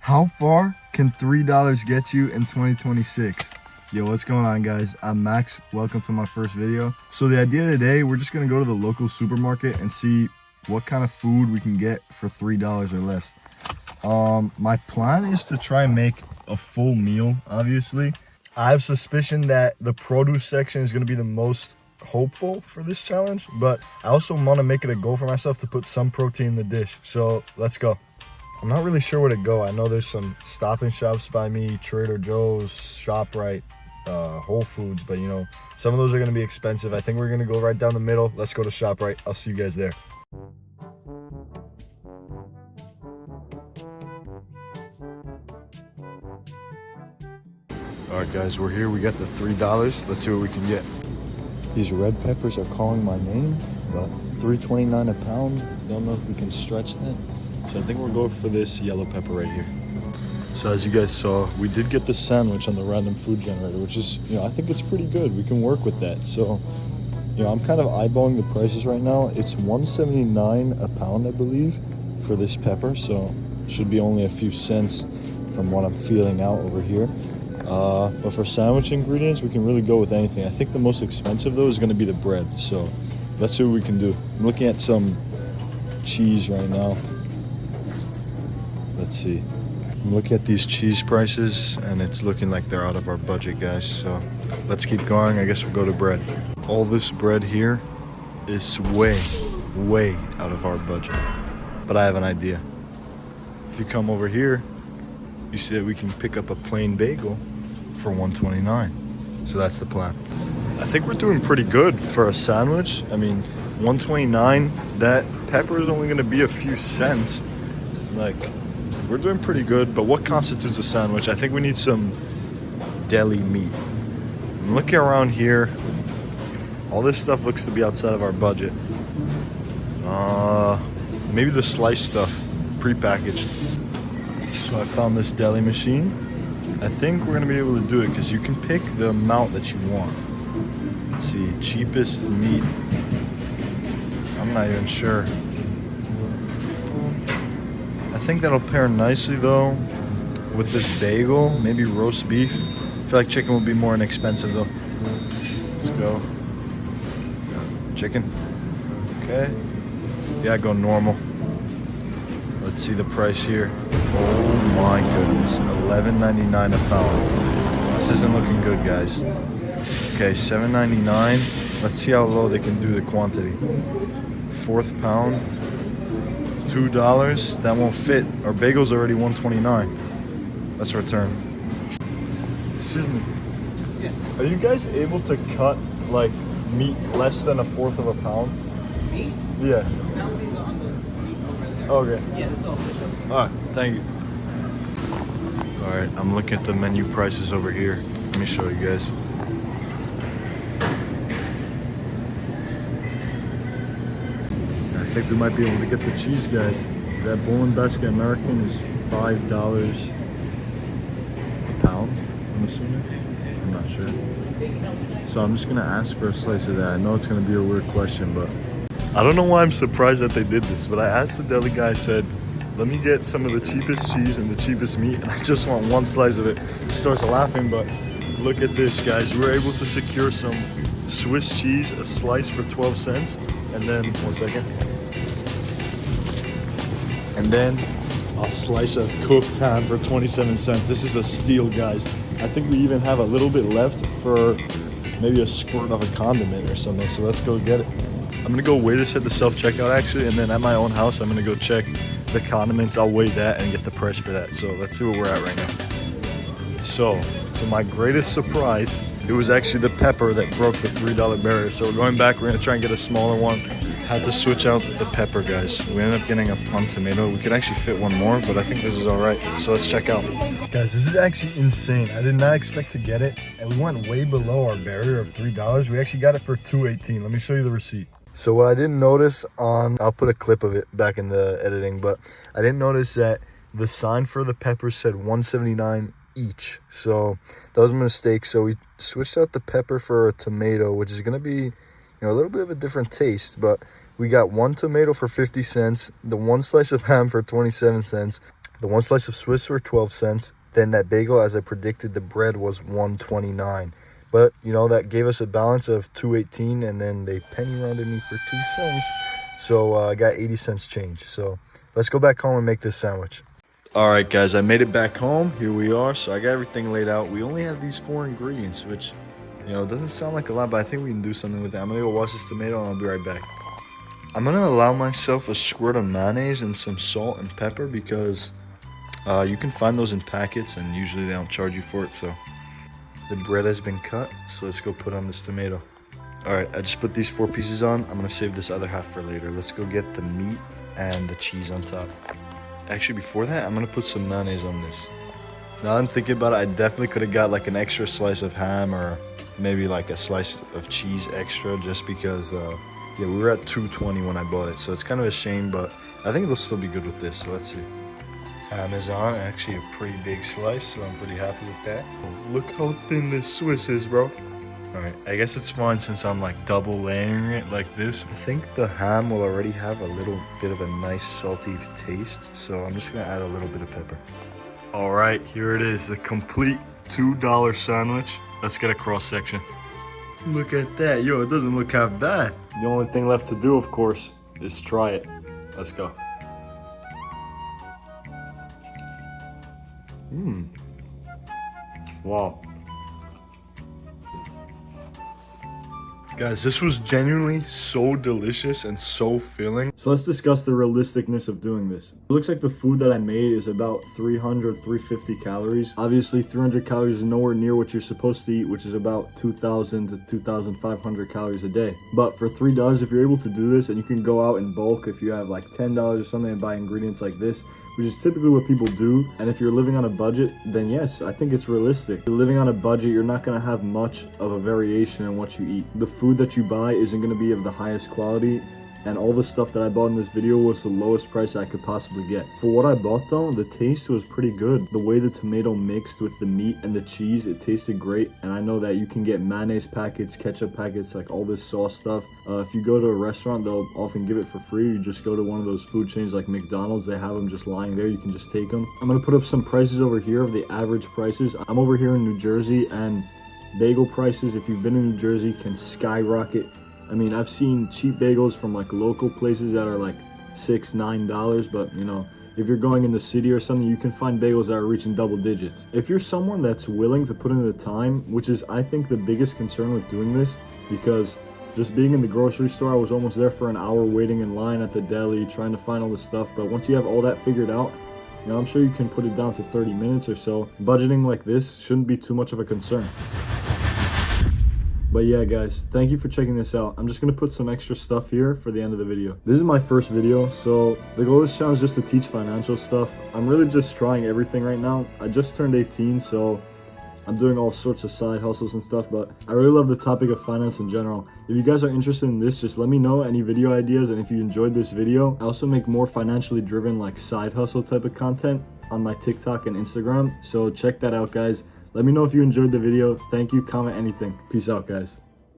How far can $3 get you in 2026? Yo, what's going on, guys? I'm Max. Welcome to my first video. So the idea today, we're just gonna go to the local supermarket and see what kind of food we can get for $3 or less. My plan is to try and make a full meal, obviously. I have suspicion that the produce section is gonna be the most hopeful for this challenge, but I also want to make it a goal for myself to put some protein in the dish. So let's go. I'm not really sure where to go. I know there's some Stop and Shops by me, Trader Joe's, ShopRite, Whole Foods, but you know, some of those are going to be expensive. I think we're going to go right down the middle. Let's go to ShopRite. I'll see you guys there. All right, guys, we're here. We got the $3. Let's see what we can get. These red peppers are calling my name, but $3.29 a pound. Don't know if we can stretch that. So I think we'll go for this yellow pepper right here. So as you guys saw, we did get the sandwich on the random food generator, which is, you know, I think it's pretty good. We can work with that. So, you know, I'm kind of eyeballing the prices right now. It's $1.79 a pound, I believe, for this pepper. So it should be only a few cents from what I'm feeling out over here. But for sandwich ingredients, we can really go with anything. I think the most expensive though is going to be the bread. So let's see what we can do. I'm looking at some cheese right now. Let's see. I'm looking at these cheese prices and it's looking like they're out of our budget, guys. So let's keep going. I guess we'll go to bread. All this bread here is way out of our budget. But I have an idea. If you come over here, you see that we can pick up a plain bagel for $1.29. So that's the plan. I think we're doing pretty good for a sandwich. I mean, $1.29, that pepper is only gonna be a few cents. Like, we're doing pretty good, but what constitutes a sandwich? I think we need some deli meat. I'm looking around here. All this stuff looks to be outside of our budget. Maybe the sliced stuff, prepackaged. So I found this deli machine. I think we're gonna be able to do it because you can pick the amount that you want. Let's see, cheapest meat. I'm not even sure. I think that'll pair nicely though with this bagel, maybe roast beef. I feel like chicken will be more inexpensive though. Let's go. Chicken. Okay. Yeah, go normal. Let's see the price here. Oh my goodness, $11.99 a pound. This isn't looking good, guys. Okay, $7.99. Let's see how low they can do the quantity. Fourth pound, $2. That won't fit. Our bagel's already $1.29. Let's return. Excuse me. Yeah. Are you guys able to cut like meat less than a fourth of a pound? Meat? Yeah. Okay. Yeah, that's all official. All right, thank you. All right, I'm looking at the menu prices over here. Let me show you guys. I think we might be able to get the cheese, guys. That Bull and Basket American is $5 a pound, I'm assuming. I'm not sure. So I'm just gonna ask for a slice of that. I know it's gonna be a weird question, but I don't know why I'm surprised that they did this, but I asked the deli guy, I said, let me get some of the cheapest cheese and the cheapest meat, and I just want one slice of it. He starts laughing, but look at this, guys. We were able to secure some Swiss cheese, a slice for 12 cents, and then, one second. And then a slice of cooked ham for 27 cents. This is a steal, guys. I think we even have a little bit left for maybe a squirt of a condiment or something, so let's go get it. I'm gonna go weigh this at the self-checkout actually, and then at my own house, I'm gonna go check the condiments. I'll weigh that and get the price for that. So let's see where we're at right now. So to my greatest surprise, it was actually the pepper that broke the $3 barrier. So going back, we're gonna try and get a smaller one. Had to switch out the pepper, guys. We ended up getting a plum tomato. We could actually fit one more, but I think this is all right. So let's check out. Guys, this is actually insane. I did not expect to get it, and we went way below our barrier of $3. We actually got it for $2.18. Let me show you the receipt. So what I didn't notice I'll put a clip of it back in the editing, but I didn't notice that the sign for the peppers said $1.79 each. So that was a mistake. So we switched out the pepper for a tomato, which is gonna be, you know, a little bit of a different taste, but we got one tomato for 50 cents, the one slice of ham for 27 cents, The one slice of Swiss for 12 cents. Then that bagel, as I predicted, the bread was $1.29. But, you know, that gave us a balance of $2.18, and then they penny rounded me for 2 cents. So I got 80 cents change. So let's go back home and make this sandwich. All right, guys, I made it back home. Here we are. So I got everything laid out. We only have these 4 ingredients, which, you know, doesn't sound like a lot, but I think we can do something with it. I'm going to go wash this tomato, and I'll be right back. I'm going to allow myself a squirt of mayonnaise and some salt and pepper because you can find those in packets, and usually they don't charge you for it. So the bread has been cut, so let's go put on this tomato. All right, I just put these 4 pieces on. I'm gonna save this other half for later. Let's go get the meat and the cheese on top. Actually, before that, I'm gonna put some mayonnaise on this. Now I'm thinking about it, I definitely could have got like an extra slice of ham or maybe like a slice of cheese extra, just because yeah, we were at $2.20 when I bought it, so it's kind of a shame, but I think it'll still be good with this. So let's see. Ham is on, actually a pretty big slice, so I'm pretty happy with that. Oh, look how thin this Swiss is, bro. All right, I guess it's fine since I'm like double layering it like this. I think the ham will already have a little bit of a nice salty taste, so I'm just gonna add a little bit of pepper. All right, here it is, the complete $2 sandwich. Let's get a cross section. Look at that, yo, it doesn't look half bad. The only thing left to do, of course, is try it. Let's go. Wow. Guys, this was genuinely so delicious and so filling. So let's discuss the realisticness of doing this. It looks like the food that I made is about 350 calories. Obviously, 300 calories is nowhere near what you're supposed to eat, which is about 2,000 to 2,500 calories a day. But for $3, if you're able to do this, and you can go out in bulk if you have like $10 or something and buy ingredients like this, which is typically what people do. And if you're living on a budget, then yes, I think it's realistic. If you're living on a budget, you're not gonna have much of a variation in what you eat. The food that you buy isn't gonna be of the highest quality, and all the stuff that I bought in this video was the lowest price I could possibly get. For what I bought though, the taste was pretty good. The way the tomato mixed with the meat and the cheese, it tasted great. And I know that you can get mayonnaise packets, ketchup packets, like all this sauce stuff. If you go to a restaurant, they'll often give it for free. You just go to one of those food chains like McDonald's, they have them just lying there, you can just take them. I'm gonna put up some prices over here of the average prices. I'm over here in New Jersey, and bagel prices, if you've been in New Jersey, can skyrocket. I mean, I've seen cheap bagels from like local places that are like $6, $9, but you know, if you're going in the city or something, you can find bagels that are reaching double digits. If you're someone that's willing to put in the time, which is I think the biggest concern with doing this, because just being in the grocery store, I was almost there for an hour waiting in line at the deli, trying to find all the stuff. But once you have all that figured out, you know, I'm sure you can put it down to 30 minutes or so. Budgeting like this shouldn't be too much of a concern. But yeah, guys, thank you for checking this out. I'm just gonna put some extra stuff here for the end of the video. This is my first video, so the goal of this channel is just to teach financial stuff. I'm really just trying everything right now. I just turned 18, so I'm doing all sorts of side hustles and stuff, but I really love the topic of finance in general. If you guys are interested in this, just let me know any video ideas, and if you enjoyed this video, I also make more financially driven, like side hustle type of content on my TikTok and Instagram, so check that out, guys. Let me know if you enjoyed the video. Thank you. Comment anything. Peace out, guys.